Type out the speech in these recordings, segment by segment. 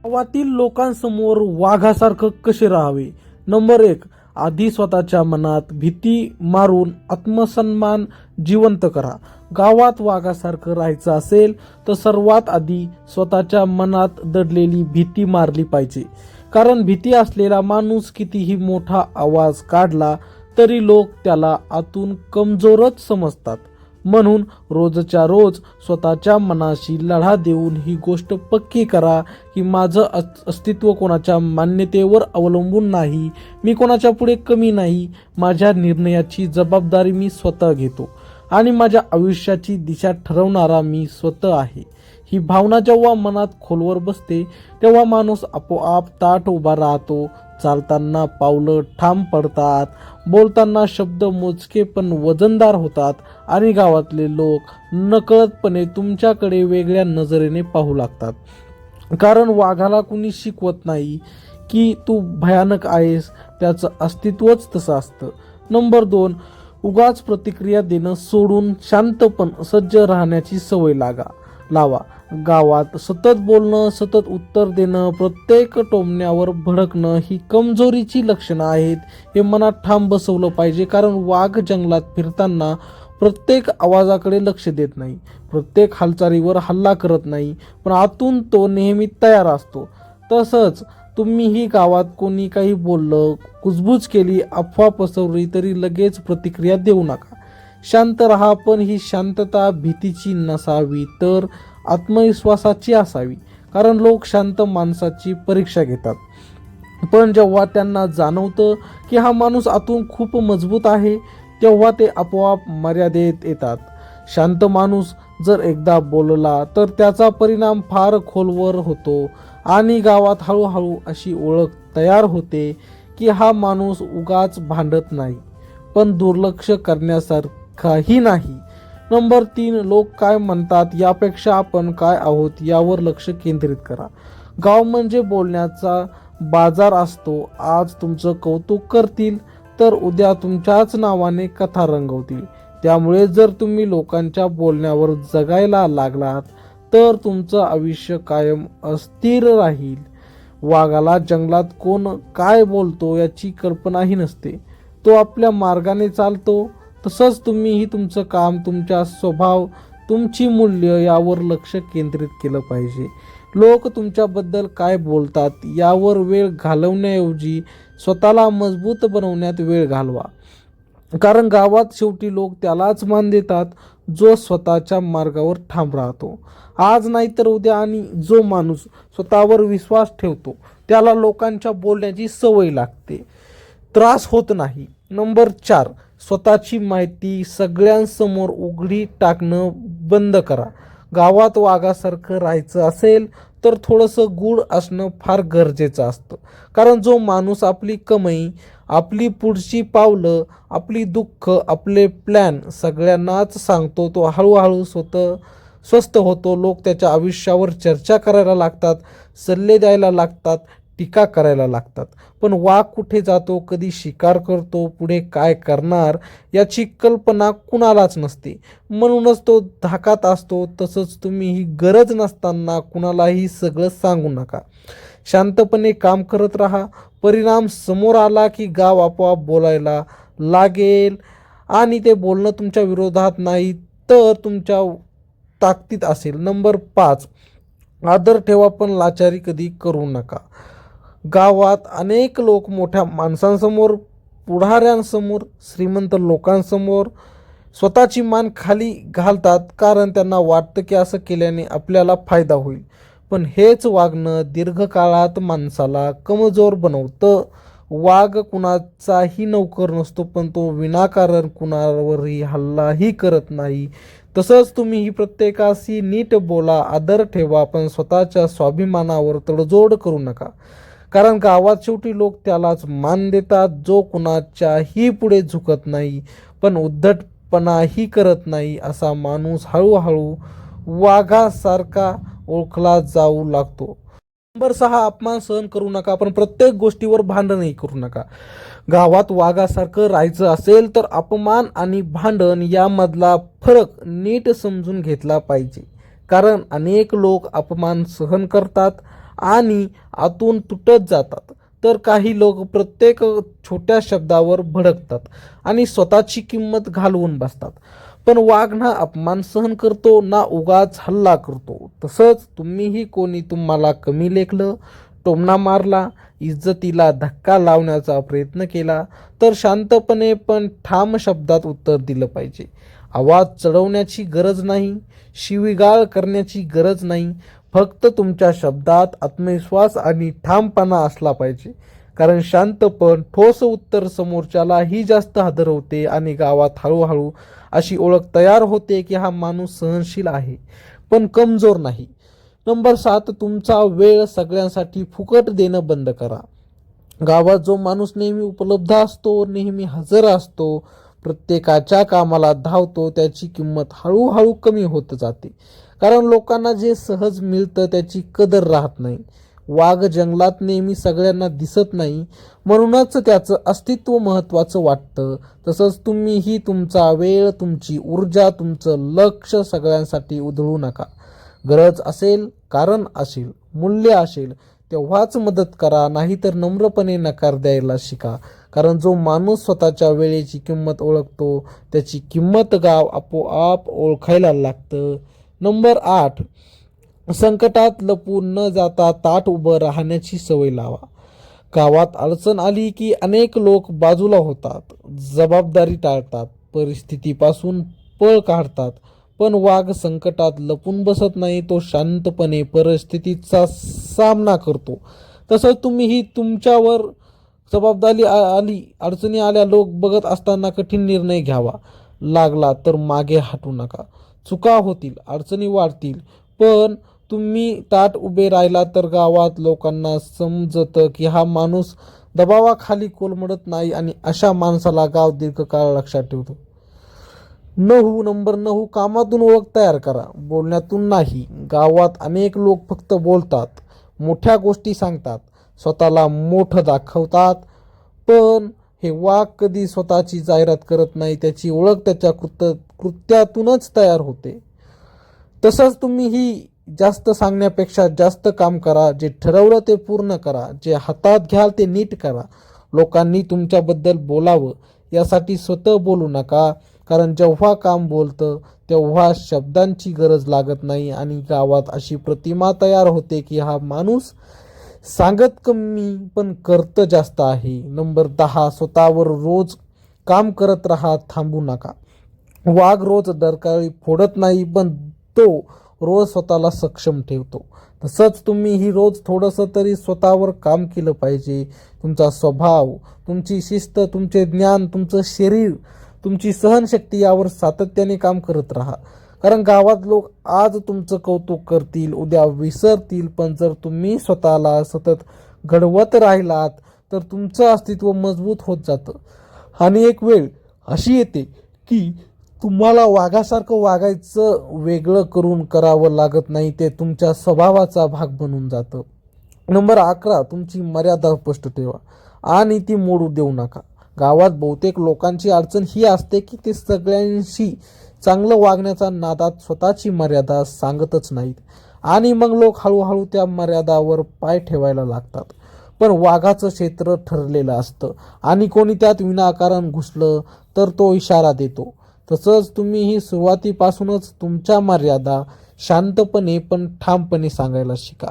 गावातील लोकांसमोर वाघासारखं कसे राहावे? नंबर 1. आधी स्वतःच्या मनात भीती मारून आत्मसन्मान जिवंत करा. गावात वाघासारखं राहायचं असेल तर सर्वात आधी स्वतःच्या मनात दडलेली भीती मारली पाहिजे. कारण भीती असलेला माणूस कितीही मोठा आवाज काढला तरी लोक त्याला आतून कमजोरच समजतात. म्हणून रोजच्या रोज स्वतःच्या मनाशी लढा देऊन ही गोष्ट पक्की करा की माझं अस्तित्व कोणाच्या मान्यतेवर अवलंबून नाही, मी कोणाच्या पुढे कमी नाही, माझ्या निर्णयाची जबाबदारी मी स्वतः घेतो आणि माझ्या आयुष्याची दिशा ठरवणारा मी स्वतः आहे. ही भावना जेव्हा मनात खोलवर बसते तेव्हा माणूस आपोआप ताठ उभा राहतो. चालताना पावलं ठाम पडतात, बोलताना शब्द मोजके पण वजनदार होतात आणि गावातले लोक नकळतपणे तुमच्याकडे वेगळ्या नजरेने पाहू लागतात. कारण वाघाला कुणी शिकवत नाही की तू भयानक आहेस, त्याचं अस्तित्वच तसं असतं. नंबर 2. उगाच प्रतिक्रिया देणं सोडून शांतपण सज्ज राहण्याची सवय लावा. गावात सतत बोलणं, सतत उत्तर देणं, प्रत्येक टोमण्यावर भडकणं ही कमजोरीची लक्षणं आहेत. हे मनात ठाम बसवलं पाहिजे. कारण वाघ जंगलात फिरताना प्रत्येक आवाजाकडे लक्ष देत नाही, प्रत्येक हालचालीवर हल्ला करत नाही, पण आतून तो नेहमी तयार असतो. तसंच तुम्हीही गावात कोणी काही बोललं, कुजबूज केली, अफवा पसरवली तरी लगेच प्रतिक्रिया देऊ नका. शांत राहा, पण ही शांतता भीतीची नसावी तर आत्मविश्वासाची असावी. कारण लोक शांत माणसाची परीक्षा घेतात, पण जेव्हा त्यांना जाणवतं की हा माणूस आतून खूप मजबूत आहे तेव्हा ते आपोआप मर्यादेत येतात. शांत माणूस जर एकदा बोलला तर त्याचा परिणाम फार खोलवर होतो आणि गावात हळूहळू अशी ओळख तयार होते की हा माणूस उगाच भांडत नाही, पण दुर्लक्ष करण्यासारखाही नाही. नंबर 3. लोक काय म्हणतात यापेक्षा आपण काय आहोत यावर लक्ष केंद्रित करा. गाव म्हणजे बोलण्याचा बाजार असतो. आज तुमचं कौतुक करतील तर उद्या तुमच्याच नावाने कथा रंगवतील. त्यामुळे जर तुम्ही लोकांच्या बोलण्यावर जगायला लागलात तर तुमचं आयुष्य कायम अस्थिर राहील. वाघाला जंगलात कोण काय बोलतो याची कल्पनाही नसते, तो आपल्या मार्गाने चालतो. तसंच तुम्हीही तुमचं काम, तुमचा स्वभाव, तुमची मूल्य यावर लक्ष केंद्रित केलं पाहिजे. लोक तुमच्याबद्दल काय बोलतात यावर वेळ घालवण्याऐवजी स्वतःला मजबूत बनवण्यात वेळ घालवा. कारण गावात शेवटी लोक त्यालाच मान देतात जो स्वतःच्या मार्गावर ठाम राहतो. आज नाही तर उद्या. आणि जो माणूस स्वतःवर विश्वास ठेवतो त्याला लोकांच्या बोलण्याची सवय लागते, त्रास होत नाही. नंबर 4. स्वतःची माहिती सगळ्यांसमोर उघडी टाकणं बंद करा. गावात वाघासारखं राहायचं असेल तर थोडंसं गूढ असणं फार गरजेचं असतं. कारण जो माणूस आपली कमाई, आपली पुढची पावलं, आपली दुःख, आपले प्लॅन सगळ्यांनाच सांगतो तो हळूहळू स्वस्थ होतो. लोक त्याच्या आयुष्यावर चर्चा करायला लागतात, सल्ले द्यायला लागतात, टीका करायला लागतात. पण वाघ कुठे जातो, कधी शिकार करतो, पुढे काय करणार याची कल्पना कुणालाच नसते. म्हणूनच तो धाकात असतो. तसंच तुम्हीही गरज नसताना कुणालाही सगळं सांगू नका. शांतपणे काम करत राहा. परिणाम समोर आला की गाव आपोआप बोलायला लागेल आणि ते बोलणं तुमच्या विरोधात नाही तर तुमच्या ताकदीत असेल. नंबर 5. आदर ठेवा पण लाचारी कधी करू नका. गावात अनेक लोक मोठ्या माणसांसमोर, पुढाऱ्यांसमोर, श्रीमंत लोकांसमोर स्वतःची मान खाली घालतात कारण त्यांना वाटतं की असं केल्याने आपल्याला फायदा होईल. पण हेच वागणं दीर्घकाळात माणसाला कमजोर बनवतं. वाघ कुणाचाही नौकर नसतो, पण तो विनाकारण कुणावरही हल्लाही करत नाही. तसंच तुम्हीही प्रत्येकाशी नीट बोला, आदर ठेवा, पण स्वतःच्या स्वाभिमानावर तडजोड करू नका. कारण गावात शेवटी लोक त्यालाच मान देतात जो कुणाच्याही पुढे झुकत नाही, पण उद्धटपणाही करत नाही. असा माणूस हळूहळू वाघासारखा ओळखला जाऊ लागतो. नंबर 6. अपमान सहन करू नका, पण प्रत्येक गोष्टीवर भांडणही करू नका. गावात वाघासारखं राहायचं असेल तर अपमान आणि भांडण यामधला फरक नीट समजून घेतला पाहिजे. कारण अनेक लोक अपमान सहन करतात आणि आतून तुटत जातात. तर काही लोक प्रत्येक छोट्या शब्दावर भडकतात आणि स्वतःची किंमत घालवून बसतात. पण वाघ ना अपमान सहन करतो ना उगाच हल्ला करतो. तसंच तुम्हीही कोणी तुम्हाला कमी लेखलं, टोमणा मारला, इज्जतीला धक्का लावण्याचा प्रयत्न केला तर शांतपणे पण ठाम शब्दात उत्तर दिलं पाहिजे. आवाज चढवण्याची गरज नाही, शिवीगाळ करण्याची गरज नाही. फक्त तुमच्या शब्दात आत्मविश्वास आणि ठामपणा असला पाहिजे. कारण शांतपण ठोस उत्तर समोरच्यालाही जास्त हादरवते आणि गावात हळूहळू अशी ओळख तयार होते की हा माणूस सहनशील आहे पण कमजोर नाही. नंबर 7, तुमचा वेळ सगळ्यांसाठी फुकट देणं बंद करा. गावात जो माणूस नेहमी उपलब्ध असतो, नेहमी हजर असतो, प्रत्येकाच्या कामाला धावतो, त्याची किंमत हळूहळू कमी होत जाते. कारण लोकांना जे सहज मिळतं त्याची कदर राहत नाही. वाघ जंगलात नेहमी सगळ्यांना दिसत नाही, म्हणूनच त्याचं अस्तित्व महत्त्वाचं वाटतं. तसंच तुम्हीही तुमचा वेळ, तुमची ऊर्जा, तुमचं लक्ष सगळ्यांसाठी उधळू नका. गरज असेल, कारण असेल, मूल्य असेल तेव्हाच मदत करा, नाहीतर नम्रपणे नकार द्यायला शिका. कारण जो माणूस स्वतःच्या वेळेची किंमत ओळखतो त्याची किंमत गाव आपोआप ओळखायला लागतं. नंबर 8, संकटात लपून न जाता ताठ उभं राहण्याची सवय लावा. गावात अडचण आली की अनेक लोक बाजूला होतात, जबाबदारी टाळतात, परिस्थितीपासून पळ काढतात. पण वाघ संकटात लपून बसत नाही, तो शांतपणे परिस्थितीचा सामना करतो. तसंच तुम्हीही तुमच्यावर जबाबदारी आली, अडचणी आल्या, लोक बघत असताना कठीण निर्णय घ्यावा लागला तर मागे हटू नका. चुका होतील, अडचणी वाढतील, पण तुम्ही ताठ उभे राहिला तर गावात लोकांना समजतं की हा माणूस दबावाखाली कोलमडत नाही आणि अशा माणसाला गाव दीर्घकाळ लक्षात ठेवतो. नंबर 9, कामातून ओळख तयार करा, बोलण्यातून नाही. गावात अनेक लोक फक्त बोलतात, मोठ्या गोष्टी सांगतात, स्वतःला मोठं दाखवतात. पण हे वाघ कधी स्वतःची जाहिरात करत नाही, त्याची ओळख त्याच्या कृत्यातूनच तयार होते. तसंच तुम्हीही जास्त सांगण्यापेक्षा जास्त काम करा. जे ठरवलं ते पूर्ण करा, जे हातात घ्याल ते नीट करा. लोकांनी तुमच्याबद्दल बोलावं यासाठी स्वतः बोलू नका. कारण जेव्हा काम बोलतं तेव्हा शब्दांची गरज लागत नाही आणि गावात अशी प्रतिमा तयार होते की हा माणूस सांगत कमी पण करतं जास्त आहे. नंबर 10, स्वतःवर रोज काम करत राहा, थांबू नका. वाघ रोज डरकाळी फोडत नाही, पण तो रोज स्वतःला सक्षम ठेवतो. तसंच तुम्हीही रोज थोडंसं तरी स्वतःवर काम केलं पाहिजे. तुमचा स्वभाव, तुमची शिस्त, तुमचे ज्ञान, तुमचं शरीर, तुमची सहनशक्ती यावर सातत्याने काम करत राहा. कारण गावात लोक आज तुमचं कौतुक करतील, उद्या विसरतील, पण जर तुम्ही स्वतःला सतत घडवत राहिलात तर तुमचं अस्तित्व मजबूत होत जातं. आणि एक वेळ अशी येते की तुम्हाला वाघासारखं वागायचं वेगळं करून करावं लागत नाही, ते तुमच्या स्वभावाचा भाग बनून जातं. नंबर 11, तुमची मर्यादा स्पष्ट ठेवा आणि ती मोडू देऊ नका. गावात बहुतेक लोकांची अडचण ही असते की ते सगळ्यांशी चांगलं वागण्याच्या नादात स्वतःची मर्यादा सांगतच नाहीत आणि मग लोक हळूहळू त्या मर्यादावर पाय ठेवायला लागतात. पण वाघाचं क्षेत्र ठरलेलं असतं आणि कोणी त्यात विनाकारण घुसलं तर तो इशारा देतो. तसंच तुम्हीही सुरुवातीपासूनच तुमच्या मर्यादा शांतपणे पण ठामपणे सांगायला शिका.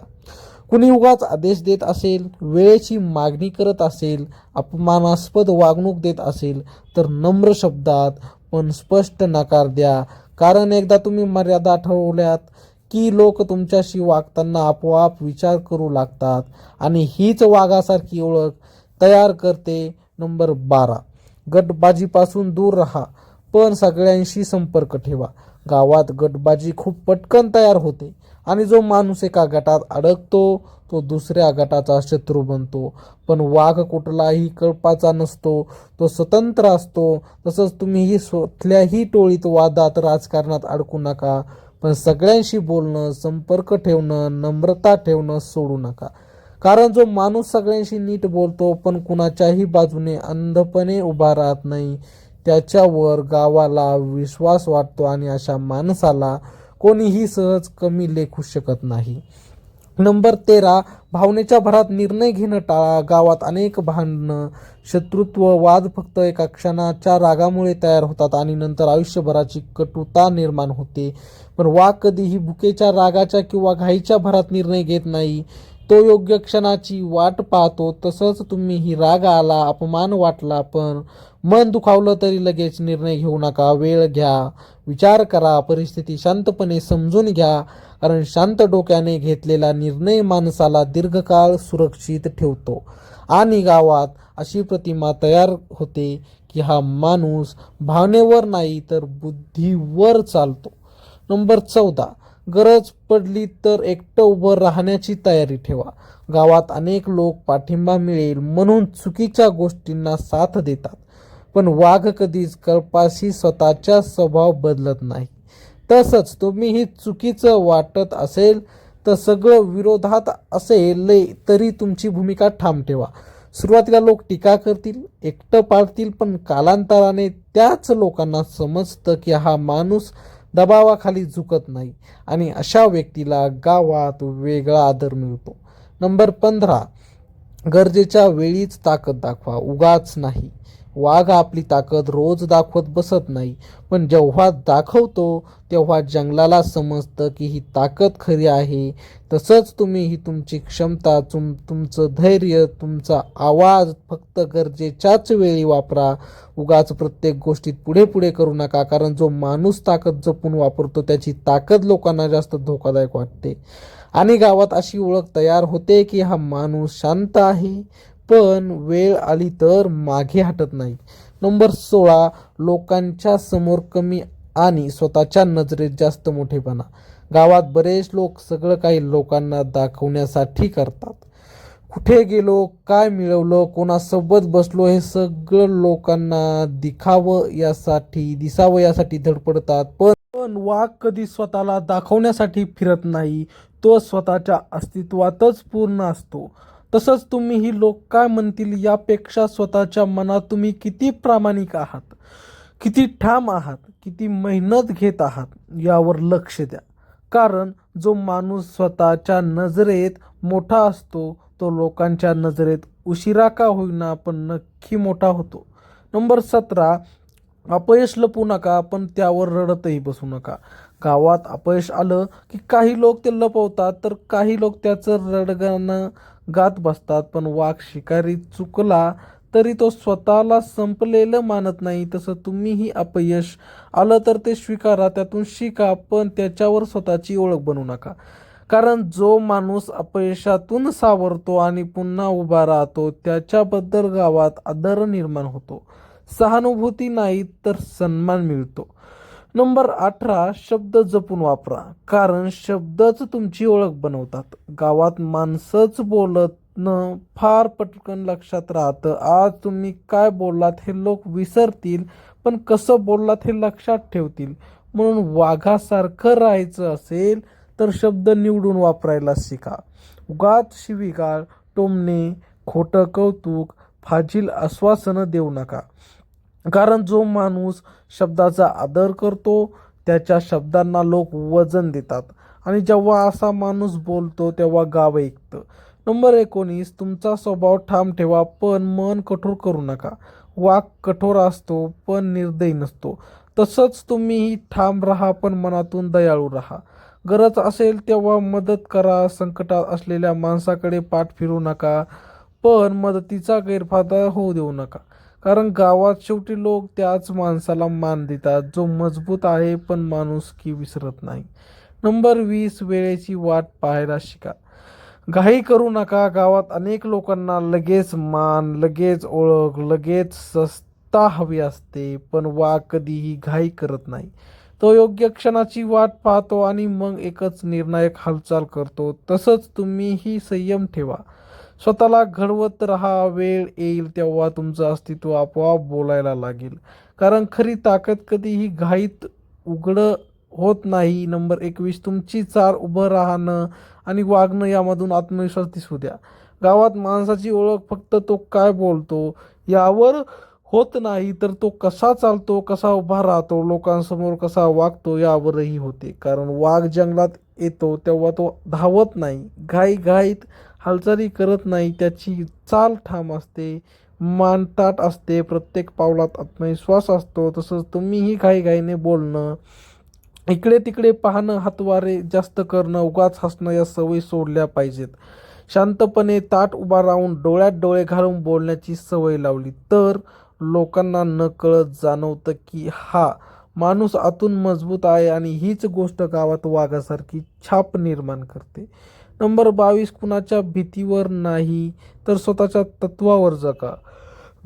कुणी उगाच आदेश देत असेल, वेळेची मागणी करत असेल, अपमानास्पद वागणूक देत असेल तर नम्र शब्दात पण स्पष्ट नकार द्या. कारण एकदा तुम्ही मर्यादा ठरवल्यात की लोक तुमच्याशी वागताना आपोआप विचार करू लागतात आणि हीच वाघासारखी ओळख तयार करते. नंबर 12, गटबाजीपासून दूर राहा पण सगळ्यांशी संपर्क ठेवा. गावात गटबाजी खूप पटकन तयार होते आणि जो माणूस एका गटात अडकतो तो दुसऱ्या गटाचा शत्रू बनतो. पण वाघ कुठलाही कळपाचा नसतो, तो स्वतंत्र असतो. तसंच तुम्हीही कुठल्याही टोळीत, वादात, राजकारणात अडकू नका. पण सगळ्यांशी बोलणं, संपर्क ठेवणं, नम्रता ठेवणं सोडू नका. कारण जो माणूस सगळ्यांशी नीट बोलतो पण कुणाच्याही बाजूने अंधपणे उभा राहत नाही त्याच्यावर गावाला विश्वास वाटतो आणि अशा माणसाला कोणीही सहज कमी लेखू शकत नाही. नंबर 13, भावनेच्या भरात निर्णय घेणं टाळा. गावात अनेक भांडणं, शत्रुत्व, वाद फक्त एका क्षणाच्या रागामुळे तयार होतात आणि नंतर आयुष्यभराची कटुता निर्माण होते. पण वाघ कधीही भुकेच्या, रागाच्या किंवा घाईच्या भरात निर्णय घेत नाही. तो योग्य क्षणाची वाट पाहतो. तसंच तुम्हीही राग आला, अपमान वाटला, पण मन दुखावलं तरी लगेच निर्णय घेऊ नका. वेळ घ्या, विचार करा, परिस्थिती शांतपणे समजून घ्या. कारण शांत डोक्याने घेतलेला निर्णय माणसाला दीर्घकाळ सुरक्षित ठेवतो आणि गावात अशी प्रतिमा तयार होते की हा माणूस भावनेवर नाही तर बुद्धीवर चालतो. नंबर 14, गरज पडली तर एकटं उभं राहण्याची तयारी ठेवा. गावात अनेक लोक पाठिंबा मिळेल म्हणून चुकीच्या गोष्टींना साथ देतात, पण वाघ कधीच कळपाशी स्वतःचा स्वभाव बदलत नाही. तसंच तुम्हीही चुकीचं वाटत असेल तर सगळं विरोधात असेल तरी तुमची भूमिका ठाम ठेवा. सुरुवातीला लोक टीका करतील, एकटं पाळतील, पण कालांतराने त्याच लोकांना समजतं की हा माणूस दबावाखाली झुकत नाही आणि अशा व्यक्तीला गावात वेगळा आदर मिळतो. नंबर 15, गरजेच्या वेळीच ताकद दाखवा, उगाच नाही. वाघ आपली ताकद रोज दाखवत बसत नाही, पण जेव्हा दाखवतो तेव्हा जंगलाला समजतं की ही ताकद खरी आहे. तसंच तुम्हीही तुमची क्षमता, तुमचं धैर्य, तुमचा आवाज फक्त गरजेच्याच वेळी वापरा. उगाच प्रत्येक गोष्टीत पुढे पुढे करू नका, कारण जो माणूस ताकद जपून वापरतो त्याची ताकद लोकांना जास्त धोकादायक वाटते आणि गावात अशी ओळख तयार होते की हा माणूस शांत आहे, पण वेळ आली तर मागे हटत नाही. नंबर 16, लोकांच्या समोर कमी आणि स्वतःच्या नजरेत जास्त मोठेपणा. गावात बरेच लोक सगळं काही लोकांना दाखवण्यासाठी करतात. कुठे गेलो, काय मिळवलं, कोणासोबत बसलो हे सगळं लोकांना दिसावं यासाठी धडपडतात. पण वाघ कधी स्वतःला दाखवण्यासाठी फिरत नाही. तो स्वतःच्या अस्तित्वातच पूर्ण असतो. तसंच तुम्हीही लोक काय म्हणतील यापेक्षा स्वतःच्या मनात तुम्ही किती प्रामाणिक आहात, किती ठाम आहात, किती मेहनत घेत आहात यावर लक्ष द्या. कारण जो माणूस स्वतःच्या नजरेत मोठा असतो तो लोकांच्या नजरेत उशिरा का होईना पण नक्की मोठा होतो. नंबर 17, अपयश लपवू नका, पण त्यावर रडतही बसू नका. गावात अपयश आलं की काही लोक ते लपवतात तर काही लोक त्याचं रडगाणं गात बसतात. पण वाघ शिकारी चुकला तरी तो स्वतःला संपलेलं मानत नाही. तसं तुम्हीही अपयश आलं तर ते स्वीकारा, त्यातून शिका, पण त्याच्यावर स्वतःची ओळख बनवू नका. कारण जो माणूस अपयशातून सावरतो आणि पुन्हा उभा राहतो त्याच्याबद्दल गावात आदर निर्माण होतो, सहानुभूती नाही तर सन्मान मिळतो. नंबर 18, शब्द जपून वापरा, कारण शब्दच तुमची ओळख बनवतात. गावात माणसंच बोलणं फार पटकन लक्षात राहतं. आज तुम्ही काय बोललात हे लोक विसरतील, पण कसं बोललात हे लक्षात ठेवतील. म्हणून वाघासारखं राहायचं असेल तर शब्द निवडून वापरायला शिका. उगाच शिवीगाळ, टोमणे, खोटं कौतुक, फाजील आश्वासनं देऊ नका. कारण जो माणूस शब्दाचा आदर करतो त्याच्या शब्दांना लोक वजन देतात आणि जेव्हा असा माणूस बोलतो तेव्हा गाव ऐकतं. नंबर 19, तुमचा स्वभाव ठाम ठेवा, पण मन कठोर करू नका. वाघ कठोर असतो पण निर्दयी नसतो. तसंच तुम्हीही ठाम राहा पण मनातून दयाळू राहा. गरज असेल तेव्हा मदत करा. संकटात असलेल्या माणसाकडे पाठ फिरू नका, पण मदतीचा गैरफायदा होऊ देऊ नका. कारण गावात शेवटी लोक त्याच माणसाला मान देतात जो मजबूत आहे पण माणुसकी विसरत नाही. नंबर 20, वेळेची वाट पाहायला शिका. घाई करू नका. गावात अनेक लोकांना लगेच मान, लगेच ओळख, लगेच सत्ता हवी असते, पण वाघ कधीही घाई करत नाही. तो योग्य क्षणाची वाट पाहतो आणि मग एकच निर्णायक हालचाल करतो. तसंच तुम्हीही संयम ठेवा, स्वतःला घडवत राहा. वेळ येईल तेव्हा तुमचं अस्तित्व आपोआप बोलायला लागेल. कारण खरी ताकद कधीही घाईत उघड होत नाही. नंबर 21, तुमची चाल उभं राहणं आणि वागणं यामधून आत्मविश्वास दिसू द्या. गावात माणसाची ओळख फक्त तो काय बोलतो यावर होत नाही तर तो कसा चालतो, कसा उभा राहतो, लोकांसमोर कसा वागतो यावरही होते. कारण वाघ जंगलात येतो तेव्हा तो धावत नाही, घाईघाईत हालचाली करत नाही. त्याची चाल ठाम असते, मान ताठ असते, प्रत्येक पावलात आत्मविश्वास असतो. तसंच तुम्हीही घाईघाईने बोलणं, इकडे तिकडे पाहणं, हातवारे जास्त करणं, उगाच हसणं या सवयी सोडल्या पाहिजेत. शांतपणे ताठ उभा राहून डोळ्यात डोळे घालून बोलण्याची सवय लावली तर लोकांना नकळत जाणवतं की हा माणूस आतून मजबूत आहे आणि हीच गोष्ट गावात वाघासारखी छाप निर्माण करते. नंबर 22, कुणाच्या भीतीवर नाही तर स्वतःच्या तत्वावर जगा.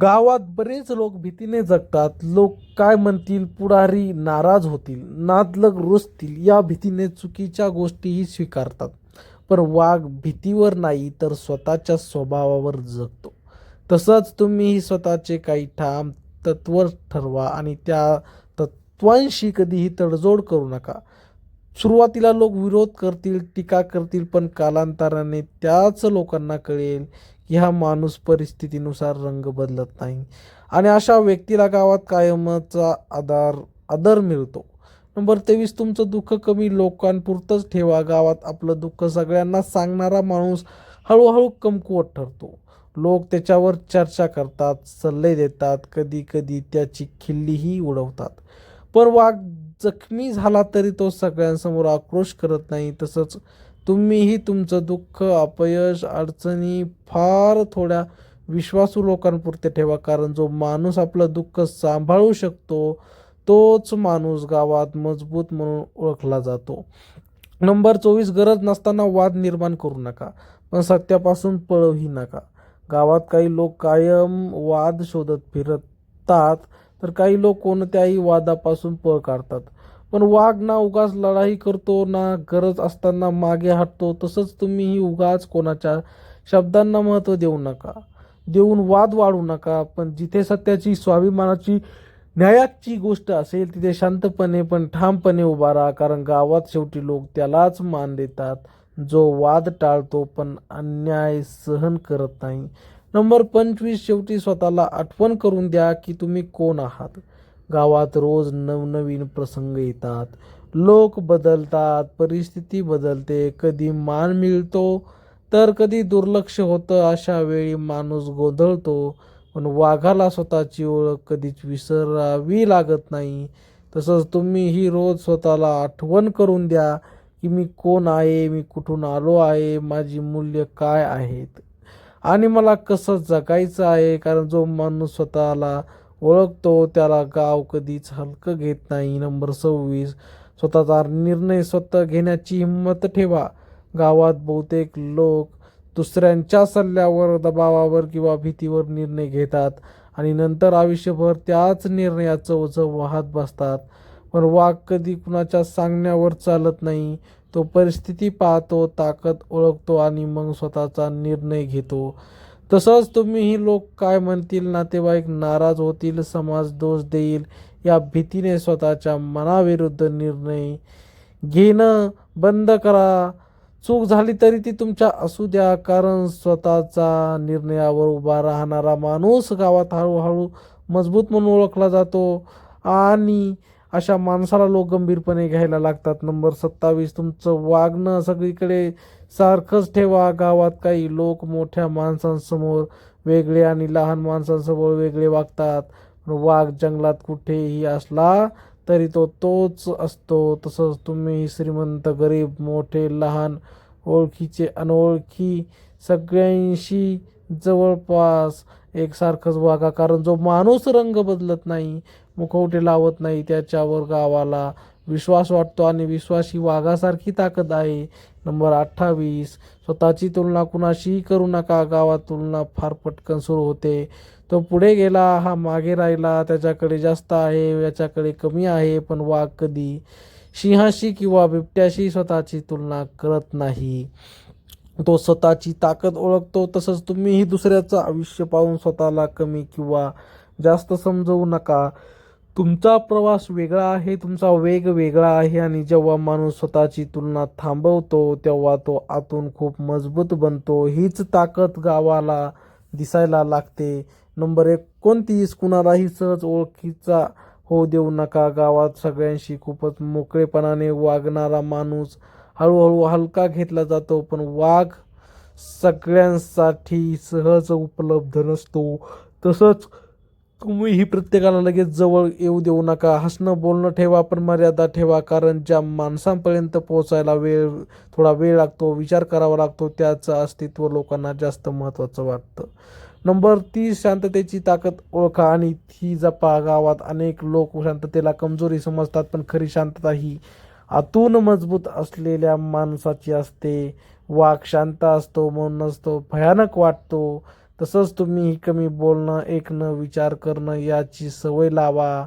गावात बरेच लोक भीतीने जगतात. लोक काय म्हणतील, पुढारी नाराज होतील, नातलग रुसतील या भीतीने चुकीच्या गोष्टीही स्वीकारतात. पण वाघ भीतीवर नाही तर स्वतःच्या स्वभावावर जगतो. तसंच तुम्हीही स्वतःचे काही ठाम तत्त्व ठरवा आणि त्या तत्वांशी कधीही तडजोड करू नका. सुरुवातीला लोक विरोध करतील, टीका करतील, पण कालांतराने त्याच लोकांना कळेल की हा माणूस परिस्थितीनुसार रंग बदलत नाही आणि अशा व्यक्तीला गावात कायमचा आदर मिळतो. नंबर 23, तुमचं दुःख कमी लोकांपुरतंच ठेवा. गावात आपलं दुःख सगळ्यांना सांगणारा माणूस हळूहळू कमकुवत ठरतो. लोक त्याच्यावर चर्चा करतात, सल्ले देतात, कधी कधी त्याची खिल्लीही उडवतात. पण वाघ जखमी झाला तरी तो सगळ्यांसमोर आक्रोश करत नाही. तसंच तुम्हीही तुमचं दुःख, अपयश, अडचणी फार थोड्या विश्वासू लोकांपुरते ठेवा. कारण जो माणूस आपलं दुःख सांभाळू शकतो तोच माणूस गावात मजबूत म्हणून ओळखला जातो. नंबर 24, गरज नसताना वाद निर्माण करू नका, पण सत्यापासून पळवही नका. गावात काही लोक कायम वाद शोधत फिरतात तर काही लोक कोणत्याही वादापासून पळ काढतात. पण वाघ ना उगाच लढाई करतो ना गरज असताना मागे हटतो. तसंच तुम्हीही उगाच कोणाच्या शब्दांना महत्त्व देऊन वाद वाढू नका. पण जिथे सत्याची, स्वाभिमानाची, न्यायाची गोष्ट असेल तिथे शांतपणे पण ठामपणे उभा राहा. कारण गावात शेवटी लोक त्यालाच मान देतात जो वाद टाळतो पण अन्याय सहन करत नाही. नंबर 25, शेवटी स्वतःला आठवण करून द्या की तुम्ही कोण आहात. गावात रोज नवनवीन प्रसंग येतात, लोक बदलतात, परिस्थिती बदलते, कधी मान मिळतो तर कधी दुर्लक्ष होतं. अशा वेळी माणूस गोंधळतो. पण वाघाला स्वतःची ओळख कधीच विसरावी लागत नाही. तसंच तुम्हीही रोज स्वतःला आठवण करून द्या की मी कोण आहे, मी कुठून आलो आहे, माझी मूल्य काय आहेत आणि मला कसं जगायचं आहे. कारण जो माणूस स्वतःला ओळखतो त्याला गाव कधीच हलकं घेत नाही. नंबर 26, स्वतःचा निर्णय स्वतः घेण्याची हिंमत ठेवा. गावात बहुतेक लोक दुसऱ्यांच्या सल्ल्यावर, दबावावर किंवा भीतीवर निर्णय घेतात आणि नंतर आयुष्यभर त्याच निर्णयाचं ओझं वाहत बसतात. पण वाघ कधी कुणाच्या सांगण्यावर चालत नाही. तो परिस्थिती पाहतो, ताकद ओळखतो आणि मग स्वतःचा निर्णय घेतो. तसंच तुम्हीही लोक काय म्हणतील, नातेवाईक नाराज होतील, समाज दोष देईल या भीतीने स्वतःच्या मनाविरुद्ध निर्णय घेणं बंद करा. चूक झाली तरी ती तुमच्या असू द्या. कारण स्वतःचा निर्णयावर उभा राहणारा माणूस गावात हळूहळू मजबूत म्हणून ओळखला जातो आणि अशा माणसाला लोक गंभीरपणे घ्यायला लागतात. नंबर 27, तुमचं वागणं सगळीकडे सारखंच ठेवा. गावात काही लोक मोठ्या माणसांसमोर वेगळे आणि लहान माणसांसमोर वेगळे वागतात. वाघ जंगलात कुठेही असला तरी तो तोच असतो. तसंच तुम्ही श्रीमंत, गरीब, मोठे, लहान, ओळखीचे, अनोळखी सगळ्यांशी जवळपास एकसारखंच वागा. कारण जो माणूस रंग बदलत नाही, मुखवटे लावत नाही, त्याच्यावर गावाला विश्वास वाटतो आणि विश्वास ही वाघासारखी ताकद आहे. नंबर 28, स्वतःची तुलना कुणाशीही करू नका. गावात तुलना फार पटकन सुरू होते. तो पुढे गेला, हा मागे राहिला, त्याच्याकडे जास्त आहे, याच्याकडे कमी आहे. पण वाघ कधी सिंहाशी किंवा बिबट्याशी स्वतःची तुलना करत नाही. तो स्वतःची ताकद ओळखतो. तसंच तुम्हीही दुसऱ्याचं आयुष्य पाहून स्वतःला कमी किंवा जास्त समजवू नका. तुमचा प्रवास वेगळा आहे, तुमचा वेग वेगळा आहे आणि जेव्हा माणूस स्वतःची तुलना थांबवतो तेव्हा तो आतून खूप मजबूत बनतो. हीच ताकद गावाला दिसायला लागते. नंबर 1, कोणतीच कुणालाही सहज ओळखीचा होऊ देऊ नका. गावात सगळ्यांशी खूपच मोकळेपणाने वागणारा माणूस हळूहळू हलका घेतला जातो, पण वाघ सगळ्यांसाठी सहज उपलब्ध नसतो. तसंच तुम्हीही प्रत्येकाला लगेच जवळ येऊ देऊ नका. हसणं बोलणं ठेवा, पण मर्यादा ठेवा. कारण ज्या माणसांपर्यंत पोहोचायला थोडा वेळ लागतो, विचार करावा लागतो, त्याचं अस्तित्व लोकांना जास्त महत्त्वाचं वाटतं. नंबर 30, शांततेची ताकद ओळखा आणि ती जपा. गावात अनेक लोक शांततेला कमजोरी समजतात, पण खरी शांतता ही आतून मजबूत असलेल्या माणसाची असते. वाघ शांत असतो म्हणूनच तो भयानक वाटतो. तसंच तुम्हीही कमी बोलणं, ऐकणं, विचार करणं याची सवय लावा.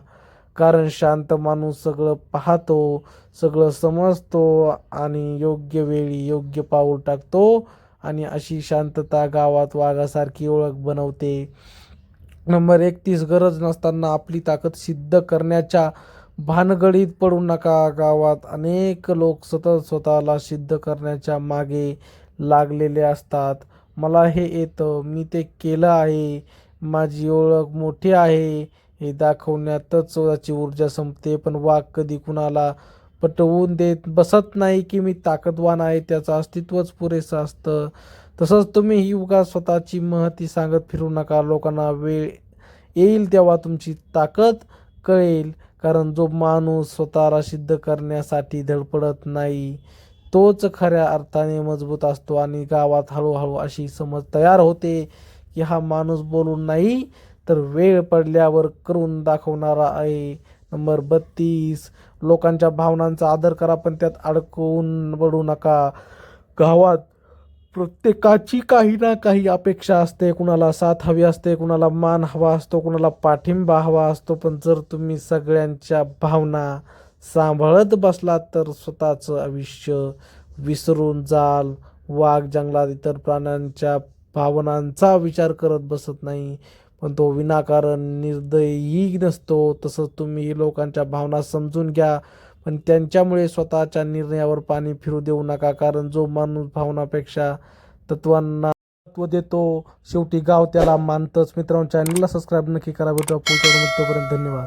कारण शांत माणूस सगळं पाहतो, सगळं समजतो आणि योग्य वेळी योग्य पाऊल टाकतो आणि अशी शांतता गावात वाघासारखी ओळख बनवते. नंबर 31, गरज नसताना आपली ताकद सिद्ध करण्याच्या भानगडीत पडू नका. गावात अनेक लोक सतत स्वतःला सिद्ध करण्याच्या मागे लागलेले असतात. मला हे येतं, मी ते केलं आहे, माझी ओळख मोठी आहे, हे दाखवण्यातच त्याची ऊर्जा संपते. पण वाघ कधी कुणाला पटवून देत बसत नाही की मी ताकदवान आहे, त्याचं अस्तित्वच पुरेसं असतं. तसंच तुम्हीही उगाच स्वतःची महती सांगत फिरू नका. लोकांना वेळ येईल तेव्हा तुमची ताकद कळेल. कारण जो माणूस स्वतःला सिद्ध करण्यासाठी धडपडत नाही, तोच खऱ्या अर्थाने मजबूत असतो आणि गावात हळूहळू अशी समज तयार होते की हा माणूस बोलून नाही तर वेळ पडल्यावर करून दाखवणारा आहे. नंबर 32, लोकांच्या भावनांचा आदर करा, पण त्यात अडकून पडू नका. गावात प्रत्येकाची काही ना काही अपेक्षा असते. कुणाला साथ हवी असते, कुणाला मान हवा असतो, कुणाला पाठिंबा हवा असतो. पण जर तुम्ही सगळ्यांच्या भावना सांभाळत बसलात तर स्वतःचं आयुष्य विसरून जाल. वाघ जंगलात इतर प्राण्यांच्या भावनांचा विचार करत बसत नाही, पण तो विनाकारण निर्दयी नसतो. तसंच तुम्ही लोकांच्या भावना समजून घ्या, पण त्यांच्यामुळे स्वतःच्या निर्णयावर पाणी फिरू देऊ नका. कारण जो माणूस भावनापेक्षा तत्वांना महत्त्व देतो, शेवटी गाव त्याला मानतंच. मित्रांनो, चॅनलला सबस्क्राईब नक्की करा. भेटूया पुढच्या व्हिडिओमध्ये. तोपर्यंत धन्यवाद.